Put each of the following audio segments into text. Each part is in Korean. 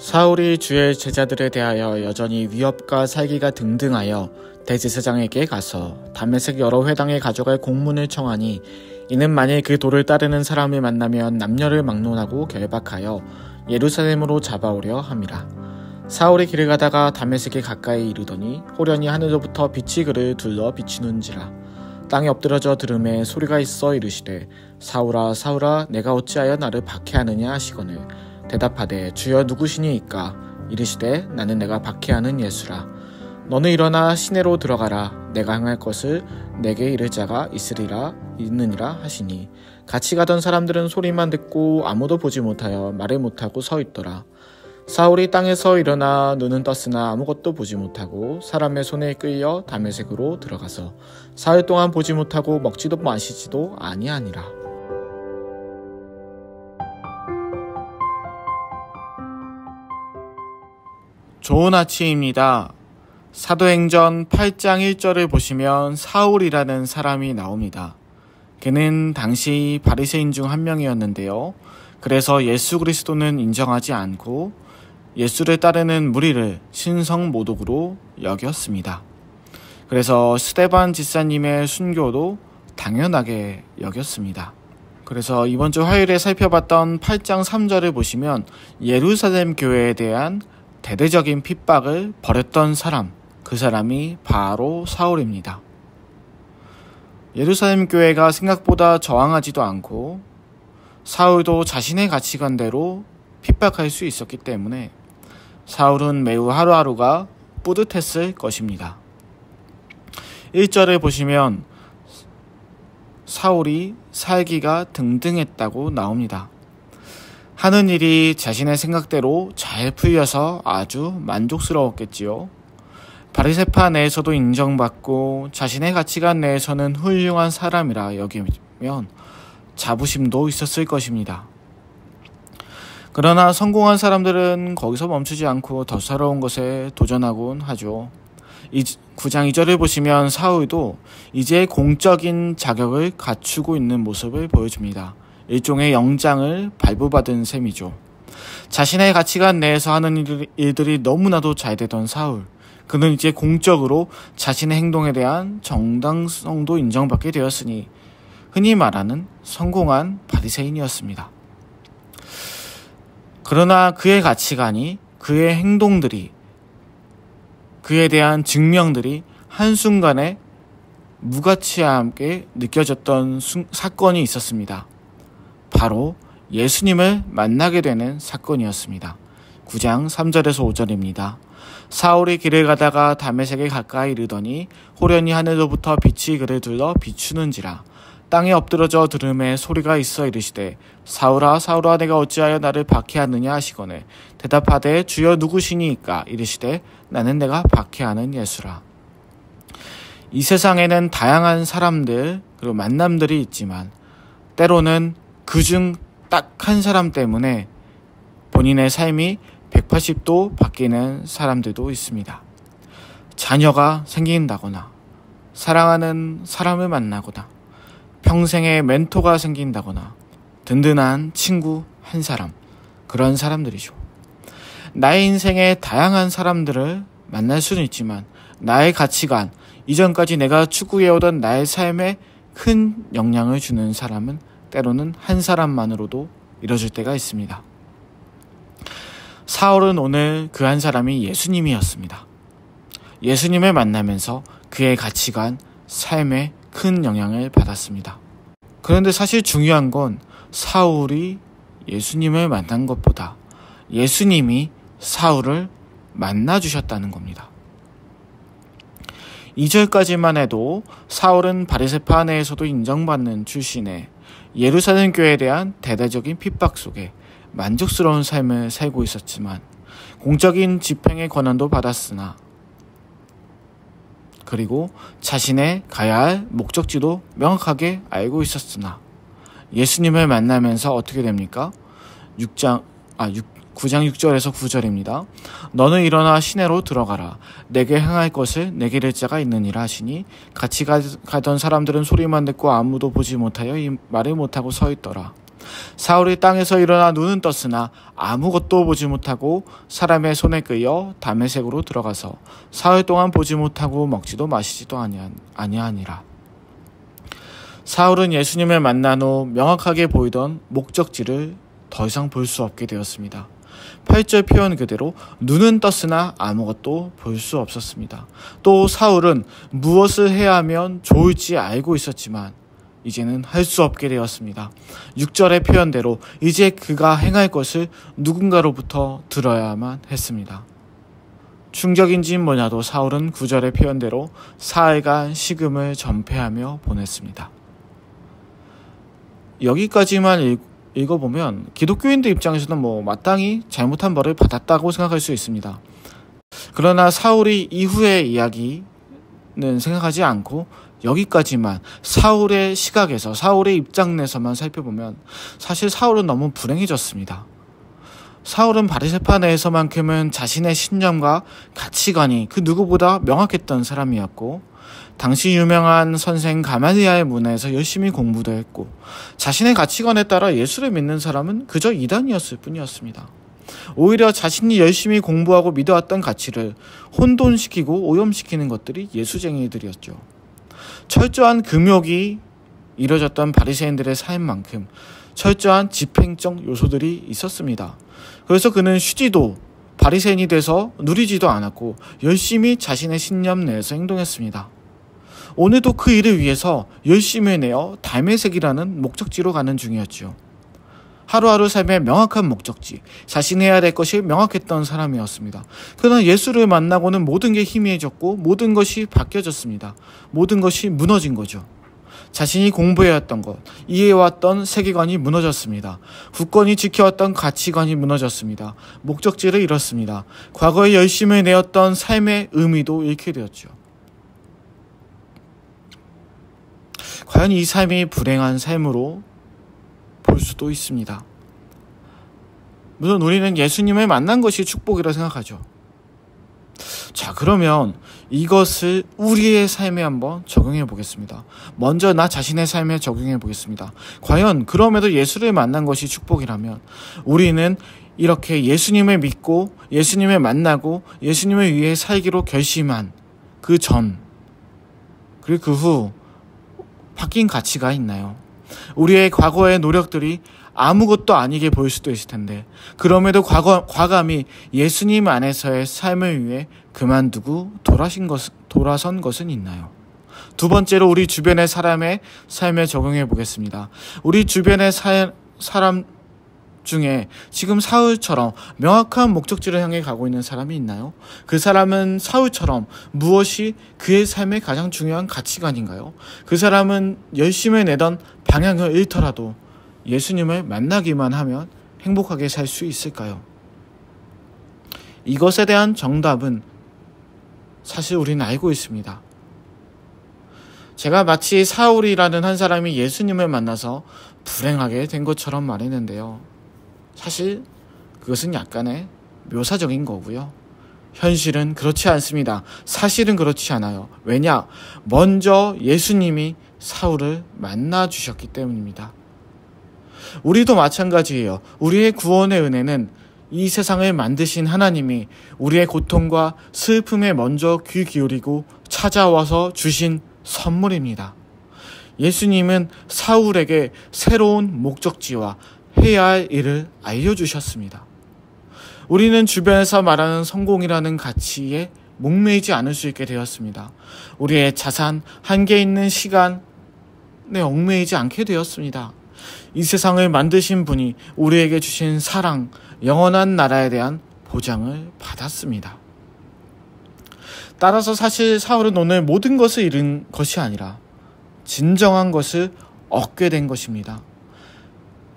사울이 주의 제자들에 대하여 여전히 위협과 살기가 등등하여 대제사장에게 가서 다메섹 여러 회당에 가져갈 공문을 청하니, 이는 만일 그 도를 따르는 사람을 만나면 남녀를 막론하고 결박하여 예루살렘으로 잡아오려 함이라. 사울이 길을 가다가 다메섹에 가까이 이르더니 호련히 하늘로부터 빛이 그를 둘러 비추는지라. 땅에 엎드러져 들음에 소리가 있어 이르시되, 사울아 사울아 내가 어찌하여 나를 박해하느냐 하시거늘, 대답하되 주여 누구시니이까? 이르시되 나는 내가 박해하는 예수라. 너는 일어나 시내로 들어가라. 내가 행할 것을 내게 이를 자가 있느니라 하시니, 같이 가던 사람들은 소리만 듣고 아무도 보지 못하여 말을 못하고 서 있더라. 사울이 땅에서 일어나 눈은 떴으나 아무것도 보지 못하고 사람의 손에 끌려 다메섹으로 들어가서 사흘 동안 보지 못하고 먹지도 마시지도 아니하니라. 좋은 아침입니다. 사도행전 8장 1절을 보시면 사울이라는 사람이 나옵니다. 그는 당시 바리새인 중 한 명이었는데요. 그래서 예수 그리스도는 인정하지 않고 예수를 따르는 무리를 신성모독으로 여겼습니다. 그래서 스데반 집사님의 순교도 당연하게 여겼습니다. 그래서 이번 주 화요일에 살펴봤던 8장 3절을 보시면 예루살렘 교회에 대한 대대적인 핍박을 벌였던 사람, 그 사람이 바로 사울입니다. 예루살렘 교회가 생각보다 저항하지도 않고 사울도 자신의 가치관대로 핍박할 수 있었기 때문에 사울은 매우 하루하루가 뿌듯했을 것입니다. 1절을 보시면 사울이 살기가 등등했다고 나옵니다. 하는 일이 자신의 생각대로 잘 풀려서 아주 만족스러웠겠지요. 바리새파 내에서도 인정받고 자신의 가치관 내에서는 훌륭한 사람이라 여기면 자부심도 있었을 것입니다. 그러나 성공한 사람들은 거기서 멈추지 않고 더 새로운 것에 도전하곤 하죠. 9장 2절을 보시면 사울도 이제 공적인 자격을 갖추고 있는 모습을 보여줍니다. 일종의 영장을 발부받은 셈이죠. 자신의 가치관 내에서 하는 일들이 너무나도 잘 되던 사울, 그는 이제 공적으로 자신의 행동에 대한 정당성도 인정받게 되었으니 흔히 말하는 성공한 바리새인이었습니다. 그러나 그의 가치관이, 그의 행동들이, 그에 대한 증명들이 한순간에 무가치하게 느껴졌던 사건이 있었습니다. 바로 예수님을 만나게 되는 사건이었습니다. 9장 3절에서 5절입니다. 사울이 길을 가다가 다메섹에 가까이 이르더니 호련히 하늘로부터 빛이 그를 둘러 비추는지라. 땅에 엎드러져 들음에 소리가 있어 이르시되, 사울아 사울아 내가 어찌하여 나를 박해하느냐 하시거늘, 대답하되 주여 누구시니이까? 이르시되 나는 내가 박해하는 예수라. 이 세상에는 다양한 사람들 그리고 만남들이 있지만 때로는 그중 딱 한 사람 때문에 본인의 삶이 180도 바뀌는 사람들도 있습니다. 자녀가 생긴다거나, 사랑하는 사람을 만나거나, 평생의 멘토가 생긴다거나, 든든한 친구 한 사람, 그런 사람들이죠. 나의 인생에 다양한 사람들을 만날 수는 있지만 나의 가치관, 이전까지 내가 추구해오던 나의 삶에 큰 영향을 주는 사람은 때로는 한 사람만으로도 이뤄질 때가 있습니다. 사울은 오늘 그 한 사람이 예수님이었습니다. 예수님을 만나면서 그의 가치관, 삶에 큰 영향을 받았습니다. 그런데 사실 중요한 건 사울이 예수님을 만난 것보다 예수님이 사울을 만나주셨다는 겁니다. 2절까지만 해도 사울은 바리새파 내에서도 인정받는 출신의 예루살렘 교회에 대한 대대적인 핍박 속에 만족스러운 삶을 살고 있었지만, 공적인 집행의 권한도 받았으나, 그리고 자신의 가야 할 목적지도 명확하게 알고 있었으나 예수님을 만나면서 어떻게 됩니까? 9장 6절에서 9절입니다. 너는 일어나 시내로 들어가라. 내게 행할 것을 내게 이를 자가 있느니라 하시니, 같이 가던 사람들은 소리만 듣고 아무도 보지 못하여 이 말을 못하고 서 있더라. 사울이 땅에서 일어나 눈은 떴으나 아무것도 보지 못하고 사람의 손에 끌려 다메섹으로 들어가서 사흘 동안 보지 못하고 먹지도 마시지도 아니하니라. 사울은 예수님을 만난 후 명확하게 보이던 목적지를 더 이상 볼 수 없게 되었습니다. 8절 표현 그대로 눈은 떴으나 아무것도 볼 수 없었습니다. 또 사울은 무엇을 해야 하면 좋을지 알고 있었지만 이제는 할 수 없게 되었습니다. 6절의 표현대로 이제 그가 행할 것을 누군가로부터 들어야만 했습니다. 충격인지는 뭐냐도 사울은 9절의 표현대로 사흘간 식음을 전폐하며 보냈습니다. 여기까지만 읽어보면 기독교인들 입장에서는 마땅히 잘못한 벌을 받았다고 생각할 수 있습니다. 그러나 사울이 이후의 이야기는 생각하지 않고 여기까지만 사울의 시각에서, 사울의 입장에서만 살펴보면 사실 사울은 너무 불행해졌습니다. 사울은 바리새파 내에서만큼은 자신의 신념과 가치관이 그 누구보다 명확했던 사람이었고, 당시 유명한 선생 가말리아의 문화에서 열심히 공부도 했고, 자신의 가치관에 따라 예수를 믿는 사람은 그저 이단이었을 뿐이었습니다. 오히려 자신이 열심히 공부하고 믿어왔던 가치를 혼돈시키고 오염시키는 것들이 예수쟁이들이었죠. 철저한 금욕이 이뤄졌던 바리새인들의 삶만큼 철저한 집행적 요소들이 있었습니다. 그래서 그는 쉬지도 바리새인이 돼서 누리지도 않았고 열심히 자신의 신념 내에서 행동했습니다. 오늘도 그 일을 위해서 열심히 내어 다메섹이라는 목적지로 가는 중이었죠. 하루하루 삶의 명확한 목적지, 자신이 해야 될 것이 명확했던 사람이었습니다. 그러나 예수를 만나고는 모든 게 희미해졌고 모든 것이 바뀌어졌습니다. 모든 것이 무너진 거죠. 자신이 공부해왔던 것, 이해해왔던 세계관이 무너졌습니다. 굳건히 지켜왔던 가치관이 무너졌습니다. 목적지를 잃었습니다. 과거에 열심히 내었던 삶의 의미도 잃게 되었죠. 과연 이 삶이 불행한 삶으로 볼 수도 있습니다. 물론 우리는 예수님을 만난 것이 축복이라 생각하죠. 자, 그러면 이것을 우리의 삶에 한번 적용해 보겠습니다. 먼저 나 자신의 삶에 적용해 보겠습니다. 과연 그럼에도 예수를 만난 것이 축복이라면 우리는 이렇게 예수님을 믿고 예수님을 만나고 예수님을 위해 살기로 결심한 그 전, 그리고 그 후 바뀐 가치가 있나요? 우리의 과거의 노력들이 아무것도 아니게 보일 수도 있을 텐데 그럼에도 과감히 예수님 안에서의 삶을 위해 그만두고 돌아선 것은 있나요? 두 번째로 우리 주변의 사람의 삶에 적용해 보겠습니다. 우리 주변의 사람 중에 지금 사울처럼 명확한 목적지를 향해 가고 있는 사람이 있나요? 그 사람은 사울처럼 무엇이 그의 삶의 가장 중요한 가치관인가요? 그 사람은 열심히 내던 방향을 잃더라도 예수님을 만나기만 하면 행복하게 살 수 있을까요? 이것에 대한 정답은 사실 우리는 알고 있습니다. 제가 마치 사울이라는 한 사람이 예수님을 만나서 불행하게 된 것처럼 말했는데요. 사실 그것은 약간의 묘사적인 거고요. 현실은 그렇지 않습니다. 사실은 그렇지 않아요. 왜냐? 먼저 예수님이 사울을 만나 주셨기 때문입니다. 우리도 마찬가지예요. 우리의 구원의 은혜는 이 세상을 만드신 하나님이 우리의 고통과 슬픔에 먼저 귀 기울이고 찾아와서 주신 선물입니다. 예수님은 사울에게 새로운 목적지와 해야 할 일을 알려주셨습니다. 우리는 주변에서 말하는 성공이라는 가치에 목매이지 않을 수 있게 되었습니다. 우리의 자산, 한계 있는 시간에 얽매이지 않게 되었습니다. 이 세상을 만드신 분이 우리에게 주신 사랑, 영원한 나라에 대한 보장을 받았습니다. 따라서 사실 사울은 오늘 모든 것을 잃은 것이 아니라 진정한 것을 얻게 된 것입니다.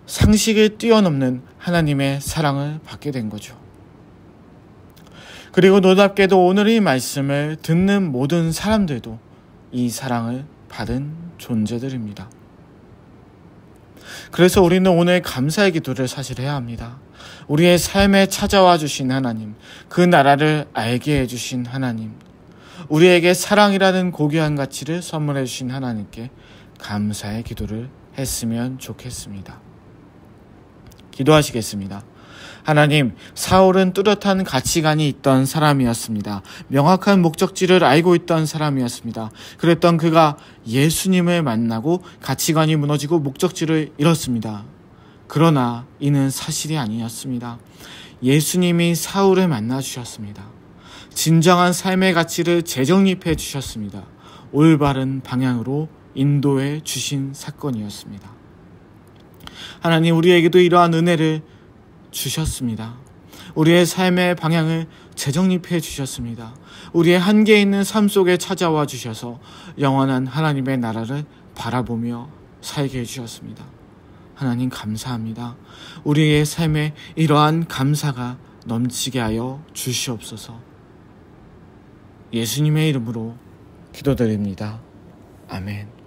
상식을 뛰어넘는 하나님의 사랑을 받게 된 거죠. 그리고 놀랍게도 오늘 이 말씀을 듣는 모든 사람들도 이 사랑을 받은 존재들입니다. 그래서 우리는 오늘 감사의 기도를 사실 해야 합니다. 우리의 삶에 찾아와 주신 하나님, 그 나라를 알게 해주신 하나님, 우리에게 사랑이라는 고귀한 가치를 선물해 주신 하나님께 감사의 기도를 했으면 좋겠습니다. 기도하시겠습니다. 하나님, 사울은 뚜렷한 가치관이 있던 사람이었습니다. 명확한 목적지를 알고 있던 사람이었습니다. 그랬던 그가 예수님을 만나고 가치관이 무너지고 목적지를 잃었습니다. 그러나 이는 사실이 아니었습니다. 예수님이 사울을 만나 주셨습니다. 진정한 삶의 가치를 재정립해 주셨습니다. 올바른 방향으로 인도해 주신 사건이었습니다. 하나님, 우리에게도 이러한 은혜를 주셨습니다. 우리의 삶의 방향을 재정립해 주셨습니다. 우리의 한계 있는 삶 속에 찾아와 주셔서 영원한 하나님의 나라를 바라보며 살게 해주셨습니다. 하나님 감사합니다. 우리의 삶에 이러한 감사가 넘치게 하여 주시옵소서. 예수님의 이름으로 기도드립니다. 아멘.